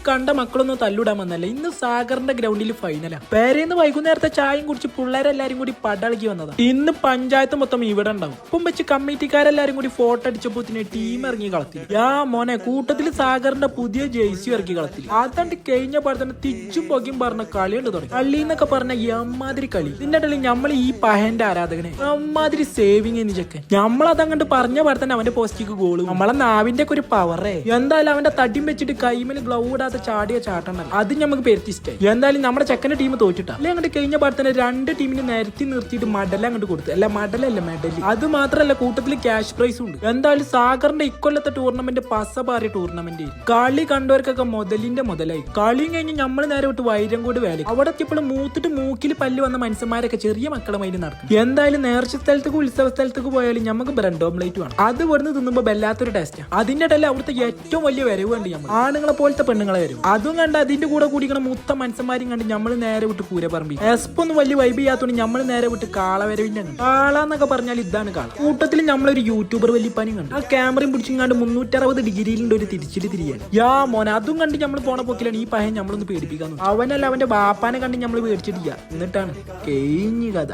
കണ്ട മക്കളൊന്നും തല്ലിടാൻ വന്നല്ല. ഇന്ന് സാഗറിന്റെ ഗ്രൗണ്ടിൽ ഫൈനലാ. പേരെന്ന് വൈകുന്നേരത്തെ ചായയും കുടിച്ച് പിള്ളേരെല്ലാരും കൂടി പടളക്കി വന്നതാ. ഇന്ന് പഞ്ചായത്ത് മൊത്തം ഇവിടെ ഉണ്ടാവും. ഇപ്പം വെച്ച് കമ്മിറ്റിക്കാരെല്ലാരും കൂടി ഫോട്ടോ അടിച്ചപ്പോത്തിന് ടീം ഇറങ്ങി കളത്തി. യാ മോനെ, കൂട്ടത്തിൽ സാഗറിന്റെ പുതിയ ജേഴ്സി ഇറക്കി കളത്തി. അതണ്ട് കഴിഞ്ഞ പാടെ തന്നെ തിച്ചും പൊക്കിയും പറഞ്ഞ കളിയുണ്ട് തുടങ്ങി. കളി എന്നൊക്കെ പറഞ്ഞ എമ്മാതിരി കളി. ഇതിന്റെ ഇടയിൽ നമ്മൾ ഈ പഹന്റെ ആരാധകനെ എമ്മാതിരി സേവിങ് എന്ന് ചെക്കൻ. നമ്മളതങ്ങണ്ട് പറഞ്ഞ പാടെ തന്നെ അവന്റെ പോസ്റ്റിക്ക് ഗോള്. നമ്മളെ നാവിന്റെ ഒക്കെ ഒരു പവറേ. എന്തായാലും അവന്റെ തടിയും വെച്ചിട്ട് കൈമേൽ ഗ്ലൗ ഇടാതെ ചാടിയ ചാട്ടണ്ടല്ലോ, അത് നമുക്ക് പെരുത്തിഷ്ടായി. എന്തായാലും നമ്മുടെ ചെക്കന്റെ ടീം തോറ്റിട്ടാ. അല്ലെ അങ്ങോട്ട് കഴിഞ്ഞ പാടെ തന്നെ രണ്ട് ടീമിനെ നിരത്തി നിർത്തിയിട്ട് മെഡൽ അങ്ങോട്ട് കൊടുത്തു. അല്ല മെഡലല്ല, മെഡൽ. അത് മാത്രല്ല കൂട്ടത്തിൽ ക്യാഷ് പ്രൈസും ഉണ്ട്. എന്തായാലും സാഗറിന്റെ ഇക്കൊല്ലത്തെ ടൂർണമെന്റ് പസപാറിയ ടൂർണമെന്റ്. കളി കണ്ടവർക്കൊക്കെ മുതലിന്റെ മുതലായി. കളിയും കഴിഞ്ഞ് നമ്മൾ നേരെ വിട്ട് വൈരങ്കോട് വേല. അവിടെ എത്തിയപ്പോഴും മൂത്തിട്ട് മൂക്കിൽ പല്ല് വന്ന മനുഷ്യന്മാരൊക്കെ ചെറിയ മക്കളുമായി നടക്കും. എന്തായാലും നേർച്ച സ്ഥലത്തേക്ക് ഉത്സവ സ്ഥലത്തേക്ക് പോയാലും നമുക്ക് ബ്രെഡ് ഓംലേറ്റ് വേണം. അത് ഇവിടുന്ന് തിന്നുമ്പോ വല്ലാത്തൊരു ടേസ്റ്റാണ്. അതിന്റെ ഇടയിൽ അവിടുത്തെ ഏറ്റവും വലിയ വരവ് കണ്ട് നമ്മൾ ആണുങ്ങളെ പോലത്തെ പെണ്ണുങ്ങളെ വരും. അതും കണ്ട് അതിന്റെ കൂടെ കൂടിക്കണ മുത്ത മനുഷ്യന്മാരും കണ്ട് നമ്മൾ നേരെ വിട്ട് പൂരപ്പറമ്പി. എസ്പൊന്നും വലിയ വൈബ് ചെയ്യാത്തോണ്ട് നമ്മൾ നേരെ വിട്ട് കാളവരവിന്റെ കാളന്നൊക്കെ പറഞ്ഞാൽ ഇതാണ് കാള. കൂട്ടത്തിൽ നമ്മളൊരു യൂട്യൂബർ വലിയപ്പാനും കണ്ടു. ആ ക്യാമറയും പിടിച്ചിങ്ങാണ്ട് 360 ഡിഗ്രിയിലുണ്ട് ഒരു തിരിച്ചിട്ട് തിരിയാണ്. യാ മോനെ, അതും കണ്ട് നമ്മൾ പോണ പോക്കിലാണ് ഈ പയ്യൻ നമ്മളൊന്ന് പേടിപ്പിക്കാൻ. അവനല്ല അവന്റെ ബാപ്പാനെ കണ്ട് നമ്മൾ പേടിച്ചിട്ടില്ല. എന്നിട്ടാണ് കഴിഞ്ഞ കഥ.